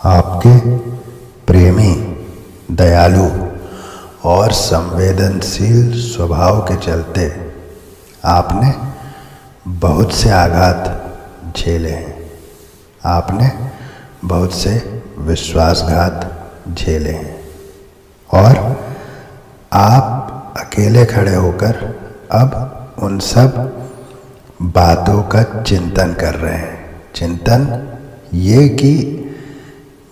आपके प्रेमी, दयालु और संवेदनशील स्वभाव के चलते आपने बहुत से आघात झेले हैं। आपने बहुत से विश्वासघात झेले हैं और आप अकेले खड़े होकर अब उन सब बातों का चिंतन कर रहे हैं। चिंतन ये कि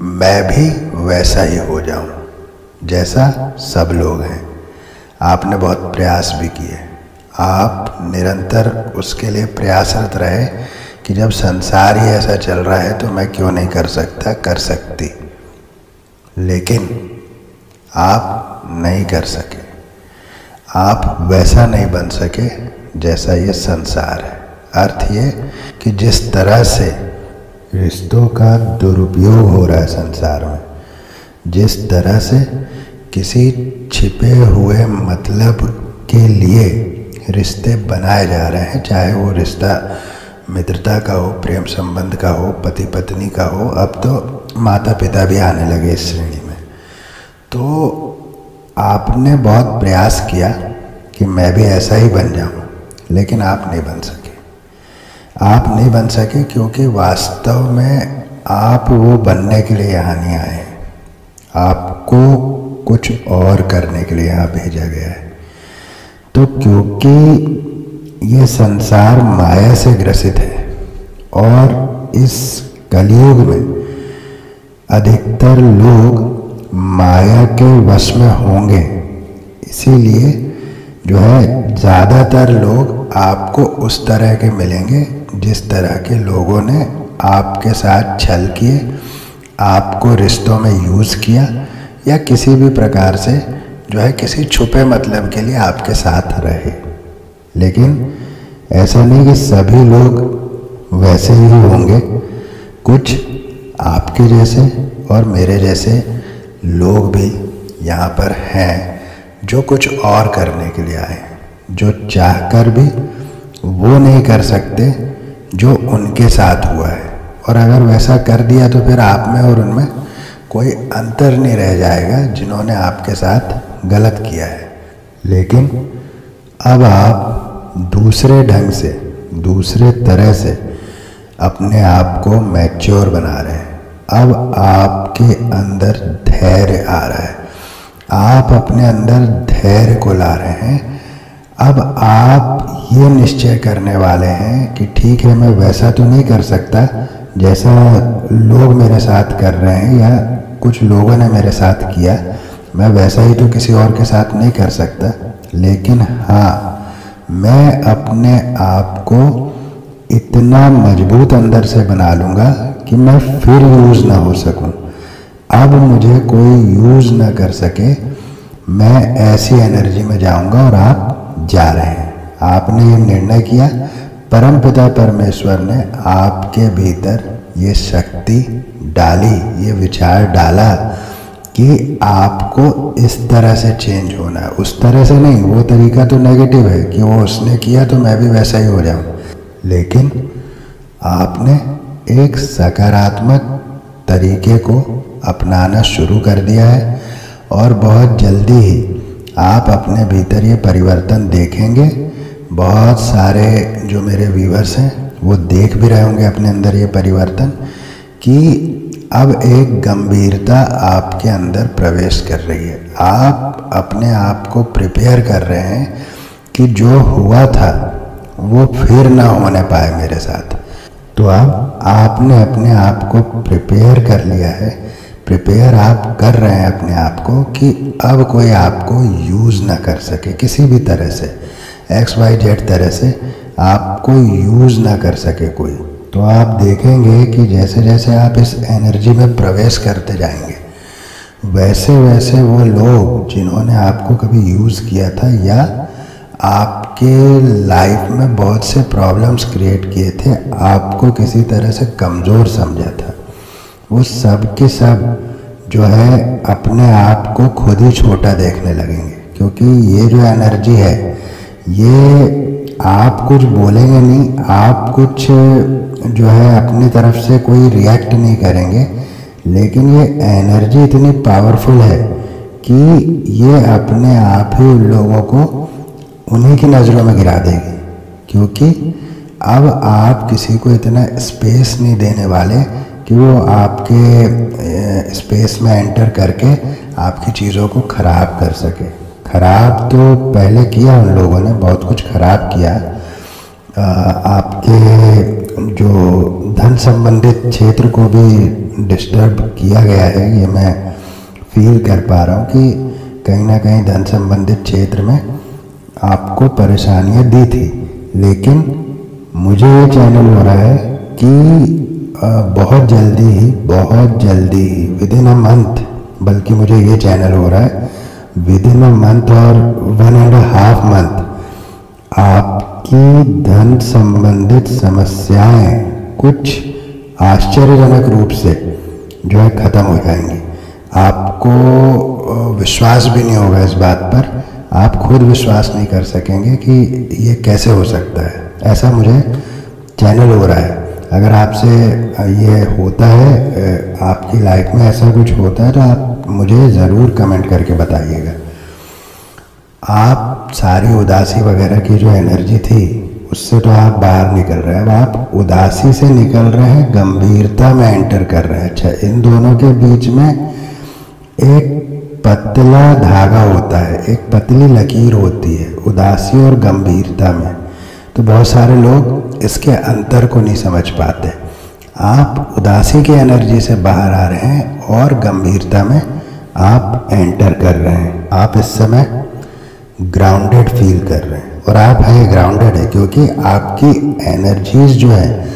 मैं भी वैसा ही हो जाऊं जैसा सब लोग हैं। आपने बहुत प्रयास भी किए। आप निरंतर उसके लिए प्रयासरत रहे कि जब संसार ही ऐसा चल रहा है तो मैं क्यों नहीं कर सकता, कर सकती। लेकिन आप नहीं कर सके। आप वैसा नहीं बन सके जैसा ये संसार है। अर्थ ये कि जिस तरह से रिश्तों का दुरुपयोग हो रहा है संसार में, जिस तरह से किसी छिपे हुए मतलब के लिए रिश्ते बनाए जा रहे हैं, चाहे वो रिश्ता मित्रता का हो, प्रेम संबंध का हो, पति पत्नी का हो, अब तो माता पिता भी आने लगे इस श्रेणी में। तो आपने बहुत प्रयास किया कि मैं भी ऐसा ही बन जाऊं, लेकिन आप नहीं बन सके। आप नहीं बन सके क्योंकि वास्तव में आप वो बनने के लिए यहाँ नहीं आए। आपको कुछ और करने के लिए यहाँ भेजा गया है। तो क्योंकि ये संसार माया से ग्रसित है और इस कलयुग में अधिकतर लोग माया के वश में होंगे, इसीलिए जो है ज़्यादातर लोग आपको उस तरह के मिलेंगे जिस तरह के लोगों ने आपके साथ छल किए, आपको रिश्तों में यूज़ किया या किसी भी प्रकार से जो है किसी छुपे मतलब के लिए आपके साथ रहे। लेकिन ऐसा नहीं कि सभी लोग वैसे ही होंगे। कुछ आपके जैसे और मेरे जैसे लोग भी यहाँ पर हैं जो कुछ और करने के लिए आए, जो चाहकर भी वो नहीं कर सकते जो उनके साथ हुआ है। और अगर वैसा कर दिया तो फिर आप में और उनमें कोई अंतर नहीं रह जाएगा जिन्होंने आपके साथ गलत किया है। लेकिन अब आप दूसरे ढंग से, दूसरे तरह से अपने आप को मैच्योर बना रहे हैं। अब आपके अंदर धैर्य आ रहा है। आप अपने अंदर धैर्य को ला रहे हैं। अब आप ये निश्चय करने वाले हैं कि ठीक है, मैं वैसा तो नहीं कर सकता जैसा लोग मेरे साथ कर रहे हैं या कुछ लोगों ने मेरे साथ किया, मैं वैसा ही तो किसी और के साथ नहीं कर सकता। लेकिन हाँ, मैं अपने आप को इतना मजबूत अंदर से बना लूँगा कि मैं फिर यूज़ ना हो सकूँ। अब मुझे कोई यूज़ ना कर सके। मैं ऐसी एनर्जी में जाऊँगा और आप जा रहे हैं। आपने ये निर्णय किया, परमपिता परमेश्वर ने आपके भीतर ये शक्ति डाली, ये विचार डाला कि आपको इस तरह से चेंज होना है। उस तरह से नहीं, वो तरीका तो नेगेटिव है कि वो उसने किया तो मैं भी वैसा ही हो जाऊं। लेकिन आपने एक सकारात्मक तरीके को अपनाना शुरू कर दिया है और बहुत जल्दी ही आप अपने भीतर ये परिवर्तन देखेंगे। बहुत सारे जो मेरे व्यूअर्स हैं वो देख भी रहे होंगे अपने अंदर ये परिवर्तन कि अब एक गंभीरता आपके अंदर प्रवेश कर रही है। आप अपने आप को प्रिपेयर कर रहे हैं कि जो हुआ था वो फिर ना होने पाए मेरे साथ। तो अब आपने अपने आप को प्रिपेयर कर लिया है। प्रिपेयर आप कर रहे हैं अपने आप को कि अब कोई आपको यूज़ ना कर सके किसी भी तरह से, XYZ तरह से आपको यूज़ ना कर सके कोई। तो आप देखेंगे कि जैसे जैसे आप इस एनर्जी में प्रवेश करते जाएंगे, वैसे वैसे वो लोग जिन्होंने आपको कभी यूज़ किया था या आपके लाइफ में बहुत से प्रॉब्लम्स क्रिएट किए थे, आपको किसी तरह से कमज़ोर समझा था, वो सब के सब जो है अपने आप को खुद ही छोटा देखने लगेंगे। क्योंकि ये जो एनर्जी है, ये आप कुछ बोलेंगे नहीं, आप कुछ जो है अपनी तरफ से कोई रिएक्ट नहीं करेंगे, लेकिन ये एनर्जी इतनी पावरफुल है कि ये अपने आप ही उन लोगों को उन्हीं की नज़रों में गिरा देगी, क्योंकि अब आप किसी को इतना स्पेस नहीं देने वाले कि वो आपके स्पेस में एंटर करके आपकी चीज़ों को ख़राब कर सके। ख़राब तो पहले किया उन लोगों ने, बहुत कुछ ख़राब किया। आपके जो धन संबंधित क्षेत्र को भी डिस्टर्ब किया गया है, ये मैं फील कर पा रहा हूँ कि कहीं ना कहीं धन संबंधित क्षेत्र में आपको परेशानियाँ दी थी। लेकिन मुझे ये चैनल हो रहा है कि बहुत जल्दी ही विद इन अ मंथ, बल्कि मुझे ये चैनल हो रहा है विद इन अ मंथ और 1.5 मंथ आपकी धन संबंधित समस्याएं कुछ आश्चर्यजनक रूप से जो है ख़त्म हो जाएंगी। आपको विश्वास भी नहीं होगा इस बात पर, आप खुद विश्वास नहीं कर सकेंगे कि ये कैसे हो सकता है। ऐसा मुझे चैनल हो रहा है। अगर आपसे ये होता है, आपकी लाइफ में ऐसा कुछ होता है, तो आप मुझे ज़रूर कमेंट करके बताइएगा। आप सारी उदासी वगैरह की जो एनर्जी थी उससे तो आप बाहर निकल रहे हैं। अब आप उदासी से निकल रहे हैं, गंभीरता में एंटर कर रहे हैं। अच्छा, इन दोनों के बीच में एक पतला धागा होता है, एक पतली लकीर होती है उदासी और गंभीरता में। तो बहुत सारे लोग इसके अंतर को नहीं समझ पाते। आप उदासी की एनर्जी से बाहर आ रहे हैं और गंभीरता में आप एंटर कर रहे हैं। आप इस समय ग्राउंडेड फील कर रहे हैं, और आप हैं ग्राउंडेड है क्योंकि आपकी एनर्जीज जो है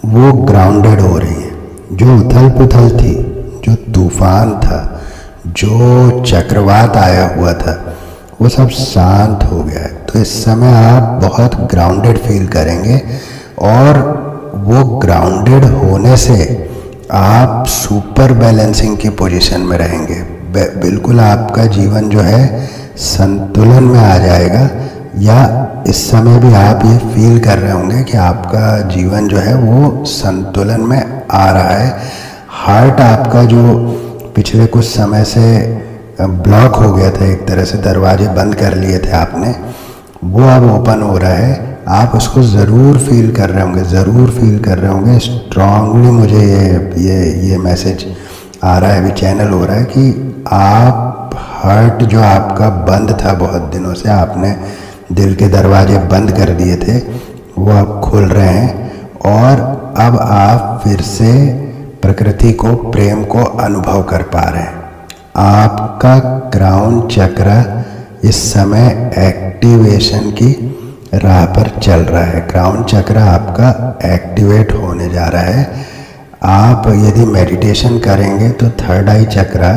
वो ग्राउंडेड हो रही है। जो उथल पुथल थी, जो तूफान था, जो चक्रवात आया हुआ था, वो सब शांत हो गया है। तो इस समय आप बहुत ग्राउंडेड फील करेंगे, और वो ग्राउंडेड होने से आप सुपर बैलेंसिंग की पोजीशन में रहेंगे। बिल्कुल आपका जीवन जो है संतुलन में आ जाएगा, या इस समय भी आप ये फील कर रहे होंगे कि आपका जीवन जो है वो संतुलन में आ रहा है। हार्ट आपका जो पिछले कुछ समय से ब्लॉक हो गया था, एक तरह से दरवाजे बंद कर लिए थे आपने, वो अब ओपन हो रहा है। आप उसको ज़रूर फील कर रहे होंगे, ज़रूर फील कर रहे होंगे। स्ट्रांगली मुझे ये मैसेज आ रहा है, अभी चैनल हो रहा है कि आप हार्ट जो आपका बंद था बहुत दिनों से, आपने दिल के दरवाजे बंद कर दिए थे, वो अब खुल रहे हैं, और अब आप फिर से प्रकृति को, प्रेम को अनुभव कर पा रहे हैं। आपका क्राउन चक्र इस समय एक्टिवेशन की राह पर चल रहा है। क्राउन चक्र आपका एक्टिवेट होने जा रहा है। आप यदि मेडिटेशन करेंगे तो थर्ड आई चक्र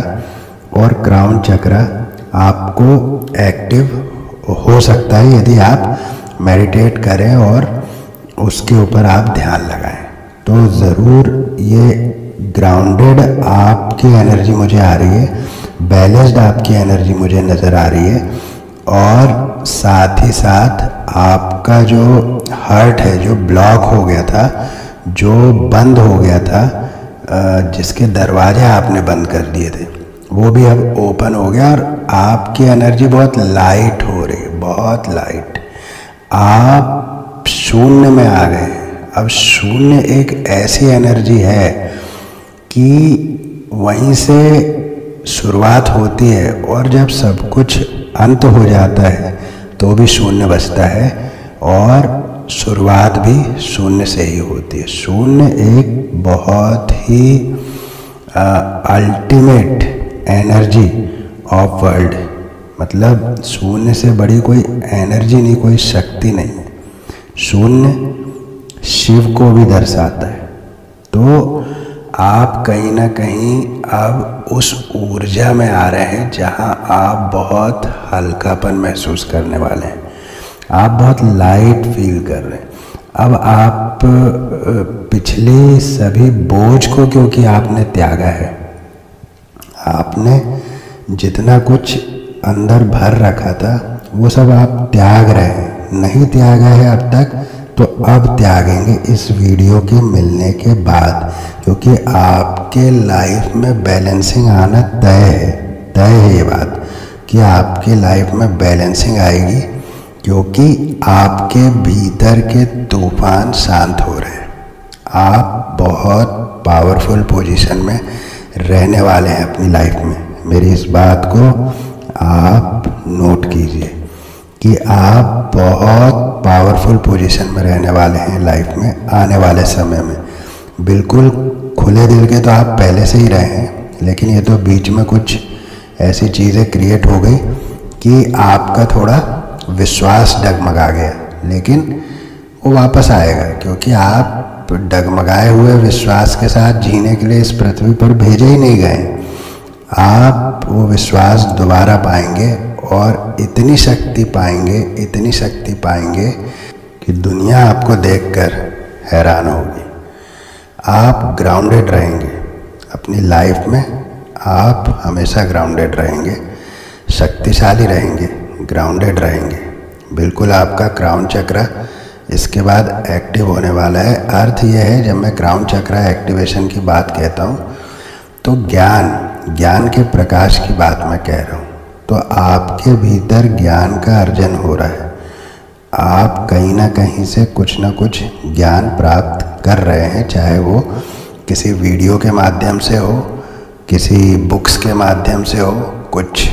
और क्राउन चक्र आपको एक्टिव हो सकता है यदि आप मेडिटेट करें और उसके ऊपर आप ध्यान लगाएं। तो ज़रूर ये ग्राउंडेड आपकी एनर्जी मुझे आ रही है, बैलेंस्ड आपकी एनर्जी मुझे नज़र आ रही है, और साथ ही साथ आपका जो हार्ट है, जो ब्लॉक हो गया था, जो बंद हो गया था, जिसके दरवाजे आपने बंद कर दिए थे, वो भी अब ओपन हो गया, और आपकी एनर्जी बहुत लाइट हो रही है, बहुत लाइट। आप शून्य में आ गए। अब शून्य एक ऐसी एनर्जी है कि वहीं से शुरुआत होती है, और जब सब कुछ अंत हो जाता है तो भी शून्य बचता है, और शुरुआत भी शून्य से ही होती है। शून्य एक बहुत ही अल्टीमेट एनर्जी ऑफ वर्ल्ड, मतलब शून्य से बड़ी कोई एनर्जी नहीं, कोई शक्ति नहीं है। शून्य शिव को भी दर्शाता है। तो आप कहीं ना कहीं अब उस ऊर्जा में आ रहे हैं जहां आप बहुत हल्कापन महसूस करने वाले हैं, आप बहुत लाइट फील कर रहे हैं। अब आप पिछले सभी बोझ को, क्योंकि आपने त्यागा है, आपने जितना कुछ अंदर भर रखा था वो सब आप त्याग रहे हैं। नहीं त्यागा है अब तक तो अब त्यागेंगे इस वीडियो के मिलने के बाद, क्योंकि आपके लाइफ में बैलेंसिंग आना तय है ये बात कि आपके लाइफ में बैलेंसिंग आएगी, क्योंकि आपके भीतर के तूफान शांत हो रहे हैं। आप बहुत पावरफुल पोजीशन में रहने वाले हैं अपनी लाइफ में। मेरी इस बात को आप नोट कीजिए कि आप बहुत पावरफुल पोजीशन में रहने वाले हैं लाइफ में आने वाले समय में। बिल्कुल खुले दिल के तो आप पहले से ही रहे हैं, लेकिन ये तो बीच में कुछ ऐसी चीज़ें क्रिएट हो गई कि आपका थोड़ा विश्वास डगमगा गया, लेकिन वो वापस आएगा, क्योंकि आप डगमगाए हुए विश्वास के साथ जीने के लिए इस पृथ्वी पर भेजे ही नहीं गए। आप वो विश्वास दोबारा पाएंगे और इतनी शक्ति पाएंगे कि दुनिया आपको देखकर हैरान होगी। आप ग्राउंडेड रहेंगे अपनी लाइफ में, आप हमेशा ग्राउंडेड रहेंगे, शक्तिशाली रहेंगे, ग्राउंडेड रहेंगे। बिल्कुल आपका क्राउन चक्र इसके बाद एक्टिव होने वाला है। अर्थ यह है, जब मैं क्राउन चक्र एक्टिवेशन की बात कहता हूँ तो ज्ञान के प्रकाश की बात मैं कह रहा हूँ। तो आपके भीतर ज्ञान का अर्जन हो रहा है। आप कहीं ना कहीं से कुछ ना कुछ ज्ञान प्राप्त कर रहे हैं, चाहे वो किसी वीडियो के माध्यम से हो, किसी बुक्स के माध्यम से हो, कुछ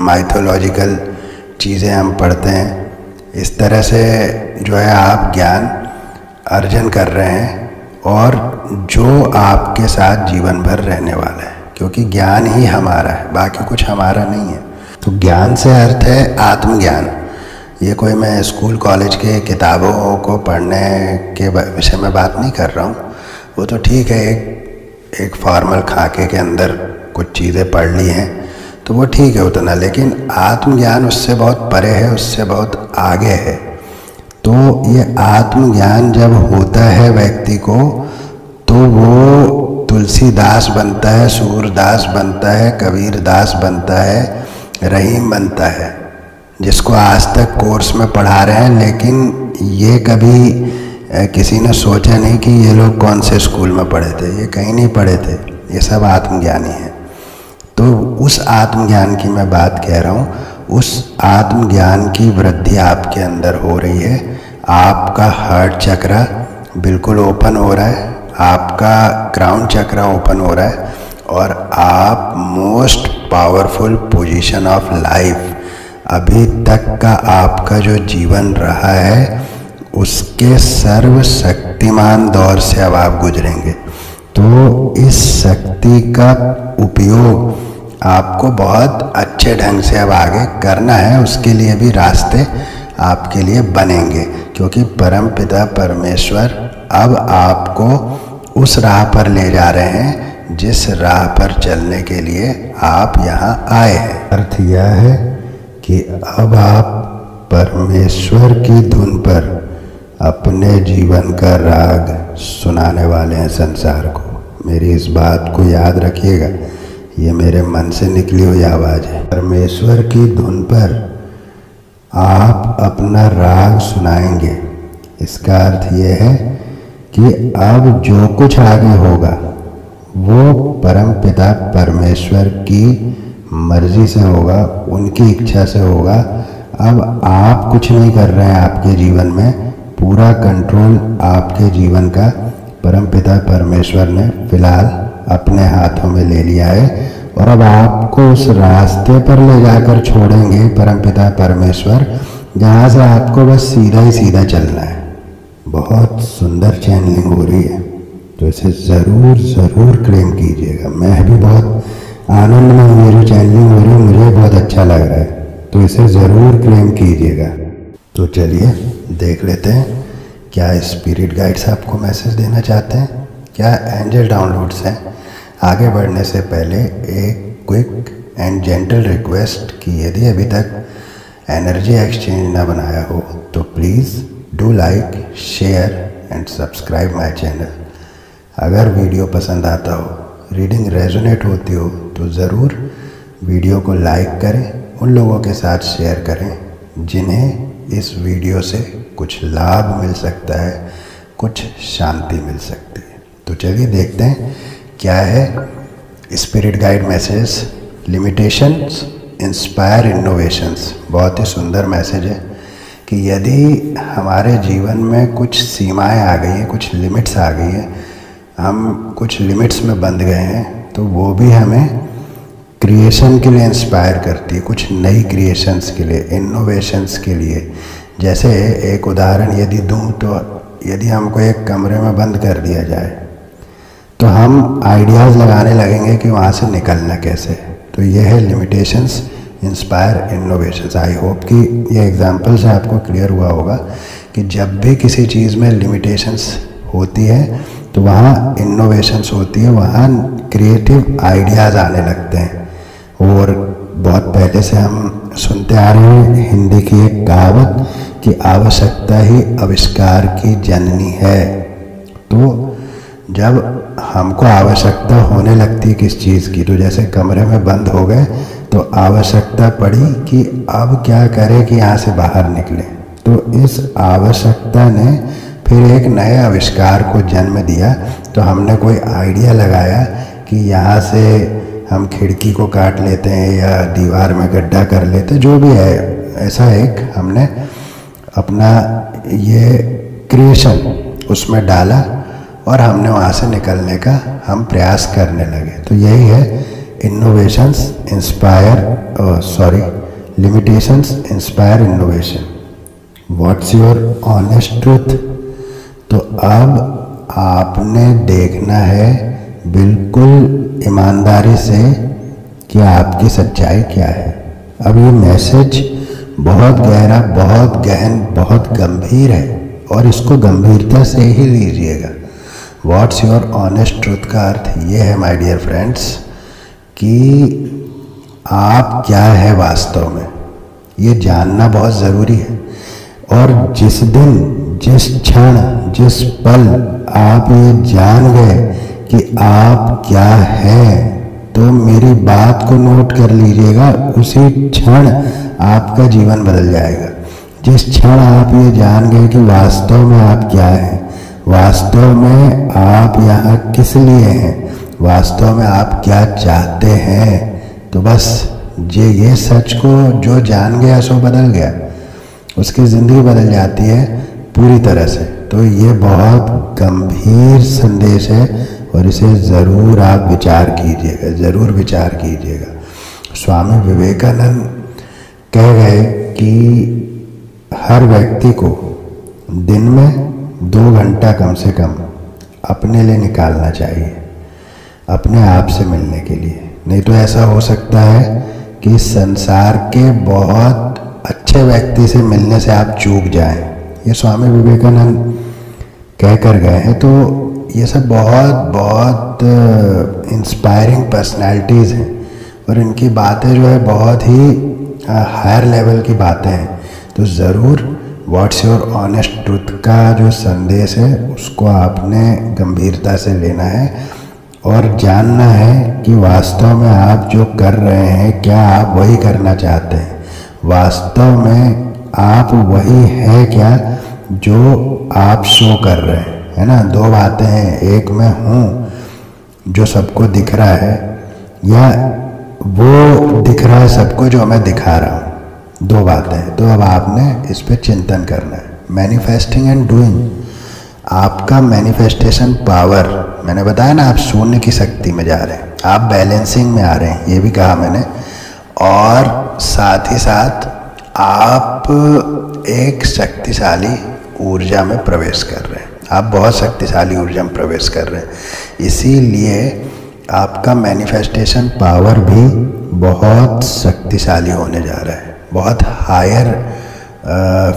माइथोलॉजिकल चीज़ें हम पढ़ते हैं, इस तरह से जो है आप ज्ञान अर्जन कर रहे हैं, और जो आपके साथ जीवन भर रहने वाला है, क्योंकि ज्ञान ही हमारा है, बाकी कुछ हमारा नहीं है। तो ज्ञान से अर्थ है आत्मज्ञान। ये कोई मैं स्कूल कॉलेज के किताबों को पढ़ने के विषय में बात नहीं कर रहा हूँ। वो तो ठीक है, एक फॉर्मल खाके के अंदर कुछ चीज़ें पढ़ ली हैं तो वो ठीक है उतना, लेकिन आत्मज्ञान उससे बहुत परे है, उससे बहुत आगे है। तो ये आत्मज्ञान जब होता है व्यक्ति को, तो वो तुलसीदास बनता है, सूरदास बनता है, कबीरदास बनता है, रहीम बनता है, जिसको आज तक कोर्स में पढ़ा रहे हैं, लेकिन ये कभी किसी ने सोचा नहीं कि ये लोग कौन से स्कूल में पढ़े थे, ये कहीं नहीं पढ़े थे, ये सब आत्मज्ञानी हैं। तो उस आत्मज्ञान की मैं बात कह रहा हूँ, उस आत्मज्ञान की वृद्धि आपके अंदर हो रही है। आपका हार्ट चक्र बिल्कुल ओपन हो रहा है, आपका क्राउन चक्र ओपन हो रहा है, और आप most powerful position of life, अभी तक का आपका जो जीवन रहा है उसके सर्वशक्तिमान दौर से अब आप गुजरेंगे। तो इस शक्ति का उपयोग आपको बहुत अच्छे ढंग से अब आगे करना है, उसके लिए भी रास्ते आपके लिए बनेंगे, क्योंकि परमपिता परमेश्वर अब आपको उस राह पर ले जा रहे हैं जिस राह पर चलने के लिए आप यहाँ आए हैं। अर्थ यह है कि अब आप परमेश्वर की धुन पर अपने जीवन का राग सुनाने वाले हैं संसार को। मेरी इस बात को याद रखिएगा, ये मेरे मन से निकली हुई आवाज़ है। परमेश्वर की धुन पर आप अपना राग सुनाएंगे। इसका अर्थ ये है कि अब जो कुछ आगे होगा वो परमपिता परमेश्वर की मर्जी से होगा, उनकी इच्छा से होगा। अब आप कुछ नहीं कर रहे हैं आपके जीवन में, पूरा कंट्रोल आपके जीवन का परमपिता परमेश्वर ने फिलहाल अपने हाथों में ले लिया है, और अब आपको उस रास्ते पर ले जाकर छोड़ेंगे परमपिता परमेश्वर, जहाँ से आपको बस सीधा ही सीधा चलना है। बहुत सुंदर चैनलिंग हो रही है, तो इसे ज़रूर ज़रूर क्लेम कीजिएगा। मैं भी बहुत आनंद में हूँ, ये जो चैनलिंग हो रही है मुझे बहुत अच्छा लग रहा है, तो इसे ज़रूर क्लेम कीजिएगा। तो चलिए देख लेते हैं क्या स्पिरिट गाइड्स आपको मैसेज देना चाहते हैं, क्या एंजल डाउनलोड्स हैं। आगे बढ़ने से पहले एक क्विक एंड जेंटल रिक्वेस्ट कि यदि अभी तक एनर्जी एक्सचेंज ना बनाया हो तो please do like, share and subscribe my channel. अगर वीडियो पसंद आता हो, रीडिंग रेजोनेट होती हो, तो ज़रूर वीडियो को लाइक करें, उन लोगों के साथ शेयर करें जिन्हें इस वीडियो से कुछ लाभ मिल सकता है, कुछ शांति मिल सकती है। तो चलिए देखते हैं क्या है spirit guide message. Limitations inspire innovations. बहुत ही सुंदर मैसेज है कि यदि हमारे जीवन में कुछ सीमाएं आ गई हैं, कुछ लिमिट्स आ गई हैं, हम कुछ लिमिट्स में बंध गए हैं, तो वो भी हमें क्रिएशन के लिए इंस्पायर करती है, कुछ नई क्रिएशंस के लिए, इनोवेशंस के लिए। जैसे एक उदाहरण यदि दूं तो यदि हमको एक कमरे में बंद कर दिया जाए तो हम आइडियाज़ लगाने लगेंगे कि वहाँ से निकलना कैसे। तो ये है limitations inspire innovations. I hope कि ये एग्जांपल से आपको क्लियर हुआ होगा कि जब भी किसी चीज़ में लिमिटेशंस होती है तो वहाँ इनोवेशंस होती है, वहाँ क्रिएटिव आइडियाज़ आने लगते हैं। और बहुत पहले से हम सुनते आ रहे हैं हिंदी की एक कहावत कि आवश्यकता ही आविष्कार की जननी है। तो जब हमको आवश्यकता होने लगती है किस चीज़ की, तो जैसे कमरे में बंद हो गए तो आवश्यकता पड़ी कि अब क्या करें कि यहाँ से बाहर निकले। तो इस आवश्यकता ने फिर एक नए आविष्कार को जन्म दिया। तो हमने कोई आइडिया लगाया कि यहाँ से हम खिड़की को काट लेते हैं या दीवार में गड्ढा कर लेते, जो भी है, ऐसा एक हमने अपना ये क्रिएशन उसमें डाला और हमने वहाँ से निकलने का हम प्रयास करने लगे। तो यही है innovations limitations inspire innovation. What's your honest truth. तो अब आपने देखना है बिल्कुल ईमानदारी से कि आपकी सच्चाई क्या है। अब ये मैसेज बहुत गहरा, बहुत गहन, बहुत गंभीर है और इसको गंभीरता से ही लीजिएगा। व्हाट्स योर ऑनेस्ट ट्रूथ का अर्थ ये है माय डियर फ्रेंड्स कि आप क्या है वास्तव में, ये जानना बहुत ज़रूरी है। और जिस दिन, जिस क्षण, जिस पल आप ये जान गए कि आप क्या हैं, तो मेरी बात को नोट कर लीजिएगा, उसी क्षण आपका जीवन बदल जाएगा। जिस क्षण आप ये जान गए कि वास्तव में आप क्या हैं, वास्तव में आप यहाँ किस लिए हैं, वास्तव में आप क्या चाहते हैं, तो बस ये सच को जो जान गया सो बदल गया, उसकी ज़िंदगी बदल जाती है पूरी तरह से। तो ये बहुत गंभीर संदेश है और इसे ज़रूर आप विचार कीजिएगा, ज़रूर विचार कीजिएगा। स्वामी विवेकानंद कह गए कि हर व्यक्ति को दिन में 2 घंटा कम से कम अपने लिए निकालना चाहिए, अपने आप से मिलने के लिए। नहीं तो ऐसा हो सकता है कि संसार के बहुत अच्छे व्यक्ति से मिलने से आप चूक जाएं। ये स्वामी विवेकानंद कह कर गए हैं। तो ये सब बहुत बहुत इंस्पायरिंग पर्सनैलिटीज़ हैं और इनकी बातें जो है बहुत ही हायर लेवल की बातें हैं। तो ज़रूर व्हाट्स योर ऑनेस्ट ट्रूथ का जो संदेश है उसको आपने गंभीरता से लेना है और जानना है कि वास्तव में आप जो कर रहे हैं, क्या आप वही करना चाहते हैं, वास्तव में आप वही है क्या जो आप शो कर रहे हैं, है ना। 2 बातें हैं, एक मैं हूँ जो सबको दिख रहा है, या वो दिख रहा है सबको जो मैं दिखा रहा हूँ। 2 बातें हैं। तो अब आपने इस पर चिंतन करना है। Manifesting and doing. आपका मैनिफेस्टेशन पावर, मैंने बताया ना, आप शून्य की शक्ति में जा रहे हैं, आप बैलेंसिंग में आ रहे हैं, ये भी कहा मैंने। और साथ ही साथ आप एक शक्तिशाली ऊर्जा में प्रवेश कर रहे हैं, आप बहुत शक्तिशाली ऊर्जा में प्रवेश कर रहे हैं। इसीलिए आपका मैनिफेस्टेशन पावर भी बहुत शक्तिशाली होने जा रहा है, बहुत हायर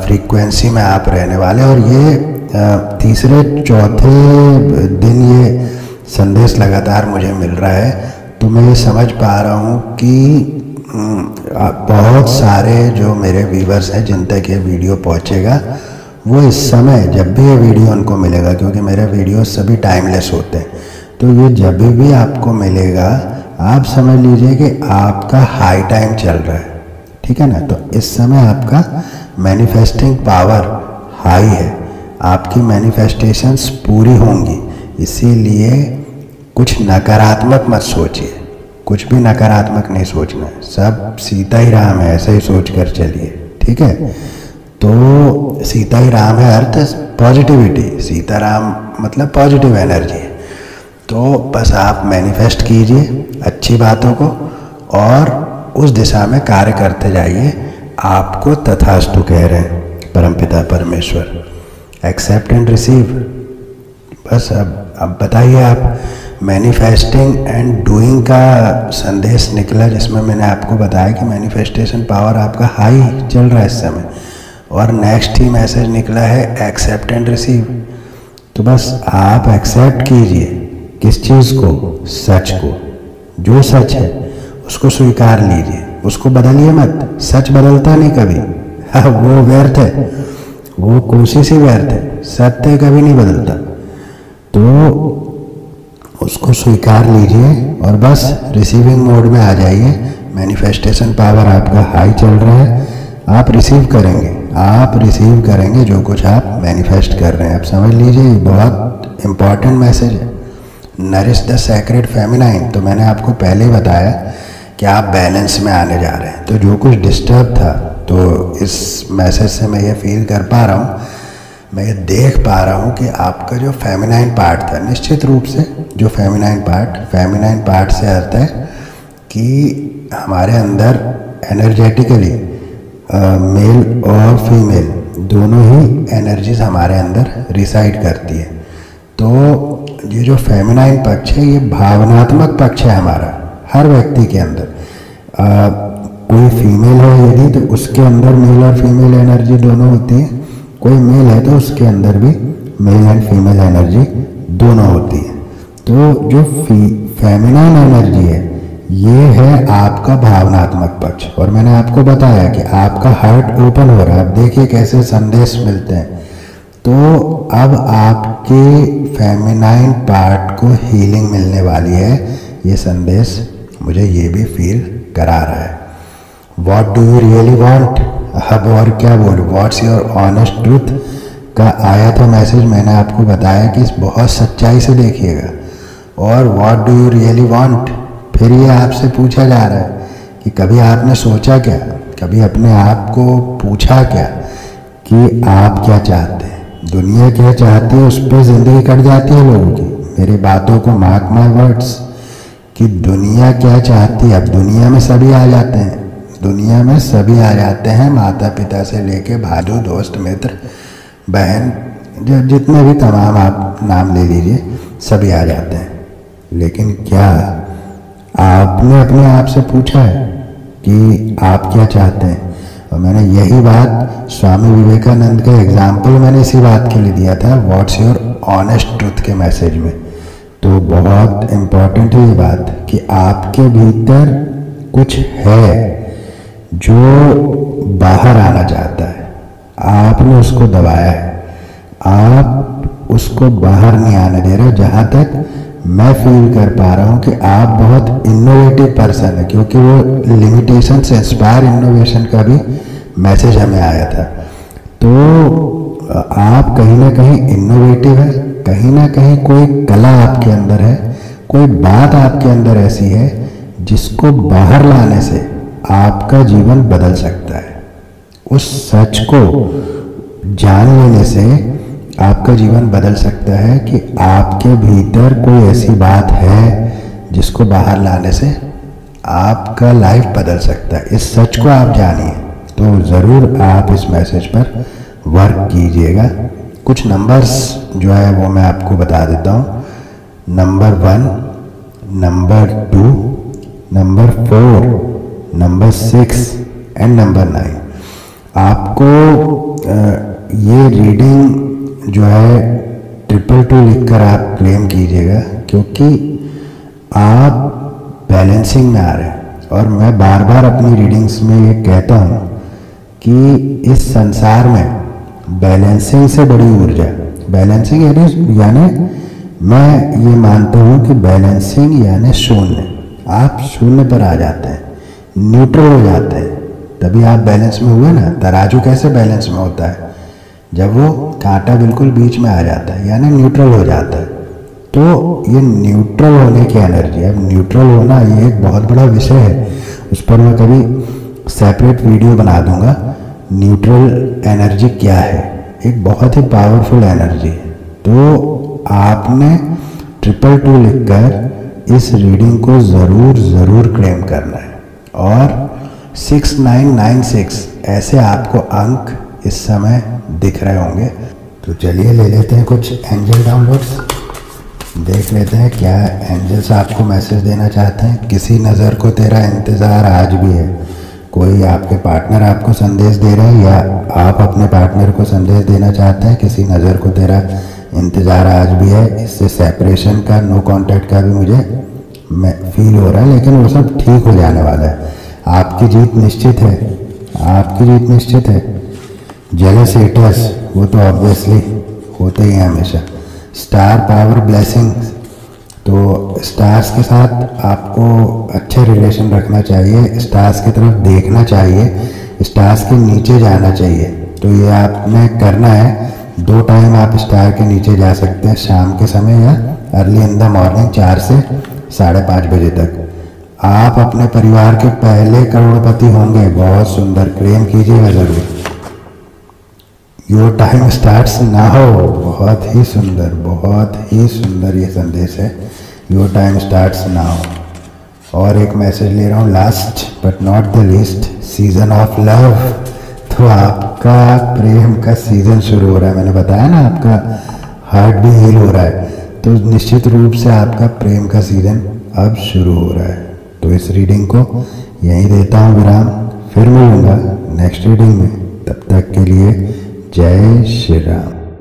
फ्रीक्वेंसी में आप रहने वाले। और ये तीसरे चौथे दिन ये संदेश लगातार मुझे मिल रहा है, तो मैं ये समझ पा रहा हूँ कि बहुत सारे जो मेरे व्यूवर्स हैं जिन तक ये वीडियो पहुँचेगा, वो इस समय जब भी ये वीडियो उनको मिलेगा, क्योंकि मेरे वीडियो सभी टाइमलेस होते हैं, तो ये जब भी आपको मिलेगा आप समझ लीजिए कि आपका हाई टाइम चल रहा है, ठीक है ना। तो इस समय आपका मैनिफेस्टिंग पावर हाई है, आपकी मैनिफेस्टेशंस पूरी होंगी। इसीलिए कुछ नकारात्मक मत सोचिए, कुछ भी नकारात्मक नहीं सोचना है, सब सीता ही राम है ऐसा ही सोच कर चलिए, ठीक है। तो सीता ही राम है अर्थ पॉजिटिविटी, सीताराम मतलब पॉजिटिव एनर्जी है। तो बस आप मैनिफेस्ट कीजिए अच्छी बातों को और उस दिशा में कार्य करते जाइए। आपको तथास्तु कह रहे हैं परमपिता परमेश्वर। Accept and receive. बस अब बताइए आप। मैनिफेस्टिंग एंड डूइंग का संदेश निकला, जिसमें मैंने आपको बताया कि मैनिफेस्टेशन पावर आपका हाई चल रहा है इस समय, और नेक्स्ट ही मैसेज निकला है एक्सेप्ट एंड रिसीव। तो बस आप एक्सेप्ट कीजिए किस चीज़ को? सच को। जो सच है उसको स्वीकार लीजिए, उसको बदलिए मत। सच बदलता नहीं कभी, वो व्यर्थ है, वो कोशिश ही व्यर्थ है। सत्य कभी नहीं बदलता। तो उसको स्वीकार लीजिए और बस रिसीविंग मोड में आ जाइए। मैनिफेस्टेशन पावर आपका हाई चल रहा है, आप रिसीव करेंगे, आप रिसीव करेंगे जो कुछ आप मैनिफेस्ट कर रहे हैं। आप समझ लीजिए, बहुत इम्पॉर्टेंट मैसेज है। Nourish the sacred feminine. तो मैंने आपको पहले ही बताया कि आप बैलेंस में आने जा रहे हैं। तो जो कुछ डिस्टर्ब था, तो इस मैसेज से मैं ये फील कर पा रहा हूँ, मैं ये देख पा रहा हूँ कि आपका जो फेमिनाइन पार्ट था, निश्चित रूप से जो फेमिनाइन पार्ट से अर्थ है कि हमारे अंदर एनर्जेटिकली मेल और फीमेल दोनों ही एनर्जीज हमारे अंदर रिसाइड करती है। तो ये जो फेमिनाइन पक्ष है, ये भावनात्मक पक्ष है हमारा, हर व्यक्ति के अंदर। कोई फीमेल है यदि, तो उसके अंदर मेल और फीमेल एनर्जी दोनों होती है। कोई मेल है तो उसके अंदर भी मेल एंड फीमेल एनर्जी दोनों होती है। तो जो फेमिनाइन एनर्जी है, ये है आपका भावनात्मक पक्ष। और मैंने आपको बताया कि आपका हार्ट ओपन हो रहा है। अब देखिए कैसे संदेश मिलते हैं। तो अब आपके फेमिनाइन पार्ट को हीलिंग मिलने वाली है। ये संदेश मुझे ये भी फील करा रहा है। What do you really want? अब और क्या बोलूँ? व्हाट्स योर ऑनेस्ट ट्रूथ का आया था मैसेज। मैंने आपको बताया कि बहुत सच्चाई से देखिएगा। और what do you really want, फिर ये आपसे पूछा जा रहा है कि कभी आपने सोचा क्या, कभी अपने आप को पूछा क्या कि आप क्या चाहते हैं, दुनिया क्या चाहती है, उस पर जिंदगी कट जाती है लोगों की। मेरी बातों को मार्क माय वर्ड्स कि दुनिया क्या चाहती है। अब दुनिया में सभी आ जाते हैं, दुनिया में सभी आ जाते हैं, माता पिता से लेके भाजू, दोस्त, मित्र, बहन, जितने भी तमाम आप नाम ले लीजिए, सभी आ जाते हैं। लेकिन क्या आपने अपने आप से पूछा है कि आप क्या चाहते हैं? और मैंने यही बात स्वामी विवेकानंद का एग्जाम्पल मैंने इसी बात के लिए दिया था, व्हाट्स योर ऑनेस्ट ट्रूथ के मैसेज में। तो बहुत इम्पोर्टेंट है ये बात कि आपके भीतर कुछ है जो बाहर आना चाहता है, आपने उसको दबाया है, आप उसको बाहर नहीं आने दे रहे। जहाँ तक मैं फील कर पा रहा हूँ कि आप बहुत इनोवेटिव पर्सन है, क्योंकि वो लिमिटेशन से इंस्पायर इनोवेशन का भी मैसेज हमें आया था। तो आप कहीं ना कहीं इनोवेटिव है, कहीं ना कहीं कोई कला आपके अंदर है, कोई बात आपके अंदर ऐसी है जिसको बाहर लाने से आपका जीवन बदल सकता है। उस सच को जान लेने से आपका जीवन बदल सकता है कि आपके भीतर कोई ऐसी बात है जिसको बाहर लाने से आपका लाइफ बदल सकता है। इस सच को आप जानिए। तो ज़रूर आप इस मैसेज पर वर्क कीजिएगा। कुछ नंबर्स जो है वो मैं आपको बता देता हूँ। Number 1, number 2, number 4, number 6 and number 9। आपको ये रीडिंग जो है 222 लिखकर आप क्लेम कीजिएगा, क्योंकि आप बैलेंसिंग में आ रहे हैं। और मैं बार बार अपनी रीडिंग्स में ये कहता हूँ कि इस संसार में बैलेंसिंग से बड़ी ऊर्जा, बैलेंसिंग यानी मैं ये मानता हूँ कि बैलेंसिंग यानी शून्य। आप शून्य पर आ जाते हैं, न्यूट्रल हो जाते हैं, तभी आप बैलेंस में हुए ना। तराजू कैसे बैलेंस में होता है? जब वो कांटा बिल्कुल बीच में आ जाता है यानी न्यूट्रल हो जाता है, तो ये न्यूट्रल होने की एनर्जी है। अब न्यूट्रल होना ये एक बहुत बड़ा विषय है, उस पर मैं कभी सेपरेट वीडियो बना दूंगा। न्यूट्रल एनर्जी क्या है, एक बहुत ही पावरफुल एनर्जी है। तो आपने 222 लिखकर इस रीडिंग को ज़रूर क्लेम करना है। और 6996 ऐसे आपको अंक इस समय दिख रहे होंगे। तो चलिए ले लेते हैं कुछ एंजल डाउनलोड्स, देख लेते हैं क्या एंजल्स आपको मैसेज देना चाहते हैं। किसी नज़र को तेरा इंतज़ार आज भी है। कोई आपके पार्टनर आपको संदेश दे रहा है या आप अपने पार्टनर को संदेश देना चाहते हैं, किसी नज़र को तेरा इंतज़ार आज भी है। इससे सेपरेशन का, नो कांटेक्ट का भी मुझे फील हो रहा है, लेकिन वो सब ठीक हो जाने वाला है। आपकी जीत निश्चित है, आपकी जीत निश्चित है। जेलस हेटर्स वो तो ऑब्वियसली होते ही हैं हमेशा। स्टार पावर ब्लेसिंग्स, तो स्टार्स के साथ आपको अच्छे रिलेशन रखना चाहिए, स्टार्स की तरफ देखना चाहिए, स्टार्स के नीचे जाना चाहिए। तो ये आपने करना है। 2 टाइम आप स्टार के नीचे जा सकते हैं, शाम के समय या अर्ली इन द मॉर्निंग 4 से 5:30 बजे तक। आप अपने परिवार के पहले करोड़पति होंगे। बहुत सुंदर, क्लेम कीजिएगा ज़रूर। Your time starts now. बहुत ही सुंदर, बहुत ही सुंदर ये संदेश है। Your time starts now. और एक मैसेज ले रहा हूँ, last but not the least, season of love. तो आपका प्रेम का सीजन शुरू हो रहा है। मैंने बताया ना, आपका हार्ट भी हील हो रहा है, तो निश्चित रूप से आपका प्रेम का सीजन अब शुरू हो रहा है। तो इस रीडिंग को यहीं देता हूँ विराम, फिर मिलूंगा नेक्स्ट रीडिंग में। तब तक के लिए जय श्री राम।